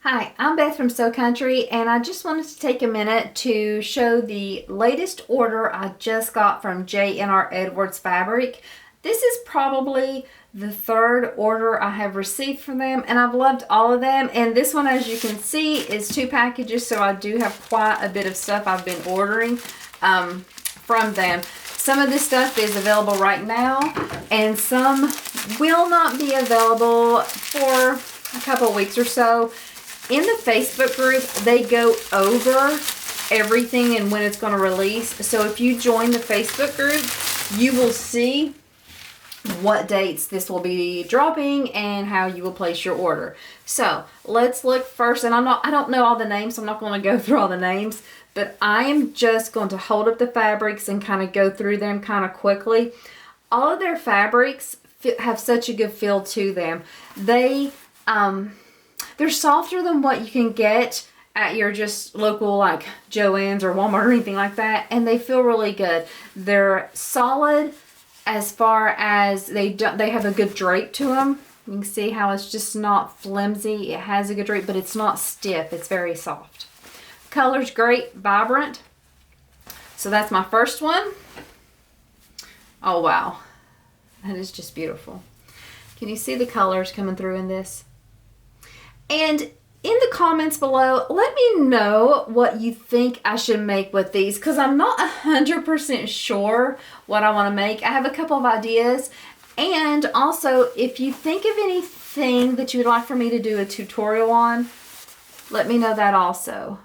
Hi, I'm Beth from Sew Country, and I just wanted to take a minute to show the latest order I just got from J&R Edwards Fabric. This is probably the third order I have received from them, and I've loved all of them. And this one, as you can see, is 2 packages, so I do have quite a bit of stuff I've been ordering from them. Some of this stuff is available right now, and some will not be available for a couple of weeks or so. In the Facebook group, they go over everything and when it's going to release. So if you join the Facebook group, you will see what dates this will be dropping and how you will place your order. So let's look first, and I don't know all the names, so I'm not going to go through all the names, but I am just going to hold up the fabrics and kind of go through them kind of quickly. All of their fabrics have such a good feel to them. They're softer than what you can get at your just local like Joann's or Walmart or anything like that, and they feel really good. They're solid as far as they have a good drape to them. You can see how it's just not flimsy. It has a good drape, but it's not stiff. It's very soft. Color's great, vibrant. So that's my first one. Oh wow, that is just beautiful. Can you see the colors coming through in this? And in the comments below, let me know what you think I should make with these, because I'm not 100% sure what I want to make. I have a couple of ideas. And also, if you think of anything that you would like for me to do a tutorial on, let me know that also.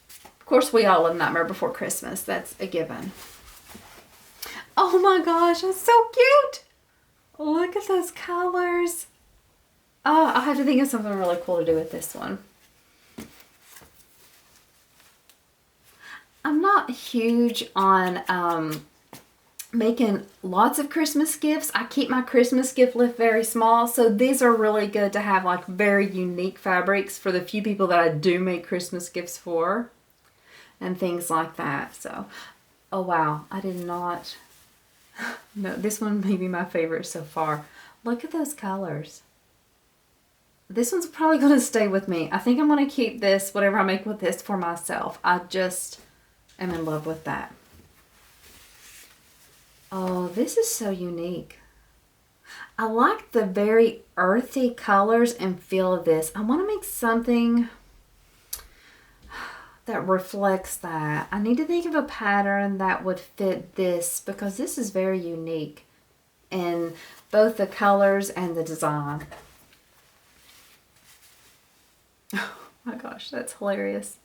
Of course, we all love Nightmare Before Christmas. That's a given. Oh my gosh, that's so cute. Look at those colors. Oh, I'll have to think of something really cool to do with this one. I'm not huge on making lots of Christmas gifts. I keep my Christmas gift list very small, so these are really good to have like very unique fabrics for the few people that I do make Christmas gifts for and things like that. So, oh wow, I did not... No, this one may be my favorite so far. Look at those colors. This one's probably going to stay with me. I think I'm going to keep this, whatever I make with this, for myself. I just am in love with that. Oh, this is so unique. I like the very earthy colors and feel of this. I want to make something that reflects that. I need to think of a pattern that would fit this, because this is very unique in both the colors and the design. Oh my gosh, that's hilarious.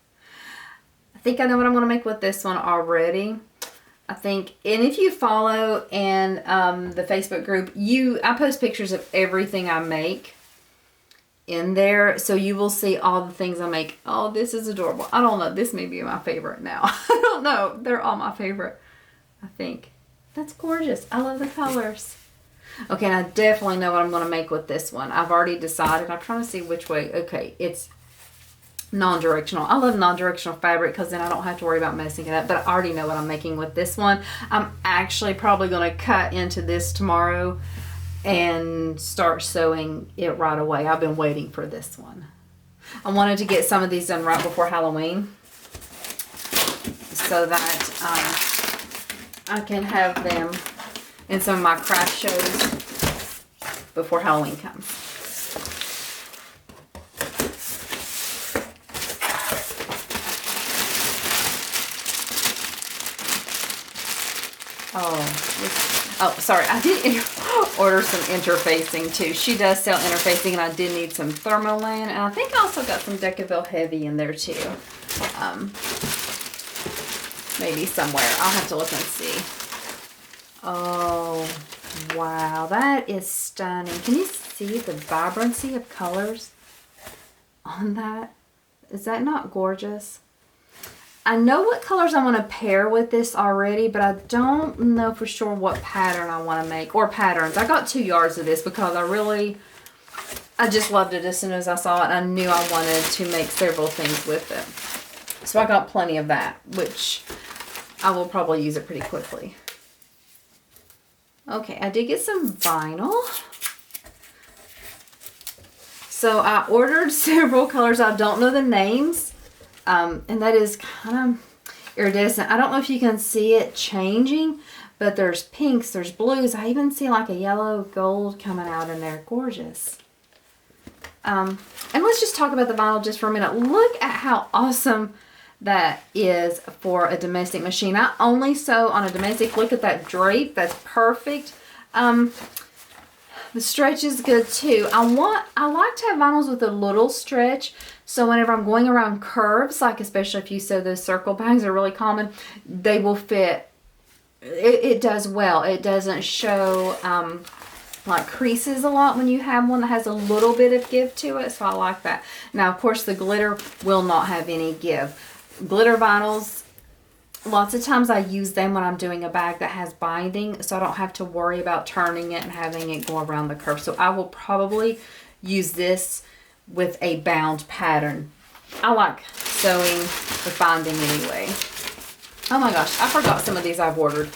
I think I know what I'm going to make with this one already. I think, and if you follow in the Facebook group, I post pictures of everything I make in there, so you will see all the things I make. Oh, this is adorable. I don't know, this may be my favorite now. I don't know, they're all my favorite, I think. That's gorgeous. I love the colors. Okay, and I definitely know what I'm going to make with this one. I've already decided. I'm trying to see which way. Okay, it's non-directional. I love non-directional fabric because then I don't have to worry about messing it up. But I already know what I'm making with this one. I'm actually probably going to cut into this tomorrow and start sewing it right away. I've been waiting for this one. I wanted to get some of these done right before Halloween so that I can have them in some of my craft shows before Halloween comes. Oh, sorry, I did order some interfacing too. She does sell interfacing, and I did need some Thermolan, and I think I also got some Decaville Heavy in there too. Maybe somewhere. I'll have to look and see. Oh, wow, that is stunning. Can you see the vibrancy of colors on that? Is that not gorgeous? I know what colors I want to pair with this already, but I don't know for sure what pattern I want to make, or patterns. I got 2 yards of this because I just loved it as soon as I saw it, and I knew I wanted to make several things with it. So I got plenty of that, which I will probably use it pretty quickly. Okay, I did get some vinyl. So I ordered several colors. I don't know the names. And that is kind of iridescent. I don't know if you can see it changing, but there's pinks, there's blues. I even see like a yellow gold coming out in there. Gorgeous. And let's just talk about the vinyl just for a minute. Look at how awesome that is for a domestic machine. I only sew on a domestic. Look at that drape. That's perfect. The stretch is good too. I like to have vinyls with a little stretch, so whenever I'm going around curves, like especially if you sew those circle bags are really common, they will fit. It does well. It doesn't show like creases a lot when you have one that has a little bit of give to it, so I like that. Now, of course, the glitter will not have any give. Glitter vinyls, lots of times I use them when I'm doing a bag that has binding, so I don't have to worry about turning it and having it go around the curve. So I will probably use this with a bound pattern. I like sewing with binding anyway. Oh my gosh, I forgot some of these I've ordered.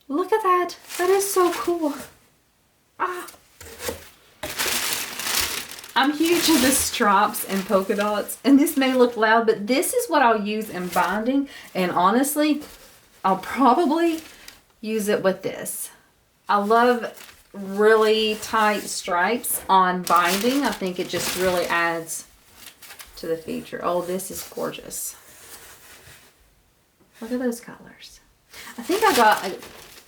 Look at that. That is so cool. Ah. I'm huge into stripes and polka dots, and this may look loud, but this is what I'll use in binding, and honestly, I'll probably use it with this. I love really tight stripes on binding. I think it just really adds to the feature. Oh, this is gorgeous. Look at those colors. I think I got,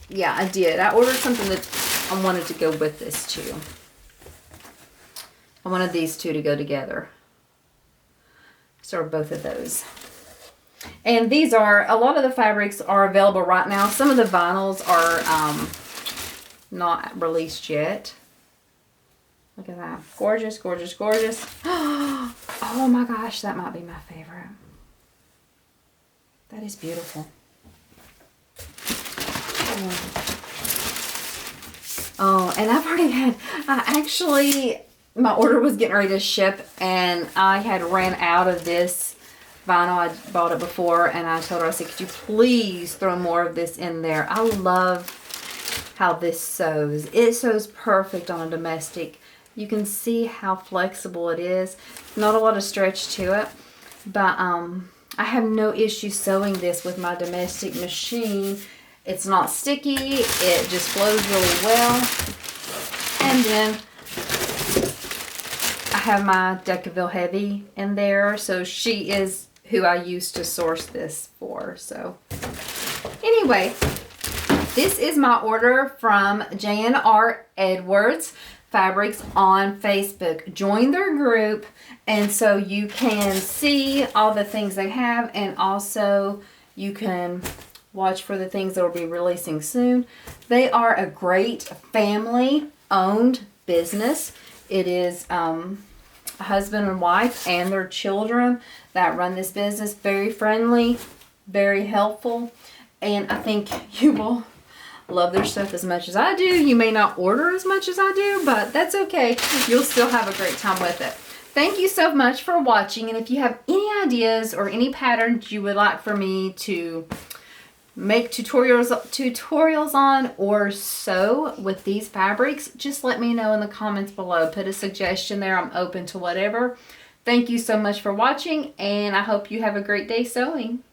yeah, I did. I ordered something that I wanted to go with this too. I wanted these two to go together. So both of those. And these are, a lot of the fabrics are available right now. Some of the vinyls are not released yet. Look at that. Gorgeous, gorgeous, gorgeous. Oh my gosh, that might be my favorite. That is beautiful. Oh, and I've already had, my order was getting ready to ship, and I had ran out of this vinyl. I bought it before, and I told her, I said, could you please throw more of this in there? I love how this sews. It sews perfect on a domestic. You can see how flexible it is. Not a lot of stretch to it, but I have no issue sewing this with my domestic machine. It's not sticky. It just flows really well. And then I have my Decaville Heavy in there, so she is who I used to source this for. So anyway, this is my order from J&R Edwards Fabrics on Facebook. Join their group, and so you can see all the things they have, and also you can watch for the things that will be releasing soon. They are a great family-owned business. It is a husband and wife and their children that run this business. Very friendly, very helpful, and I think you will love their stuff as much as I do. You may not order as much as I do, but that's okay. You'll still have a great time with it. Thank you so much for watching, and if you have any ideas or any patterns you would like for me to make tutorials on or sew with these fabrics, just let me know in the comments below. Put a suggestion there. I'm open to whatever. Thank you so much for watching, and I hope you have a great day sewing.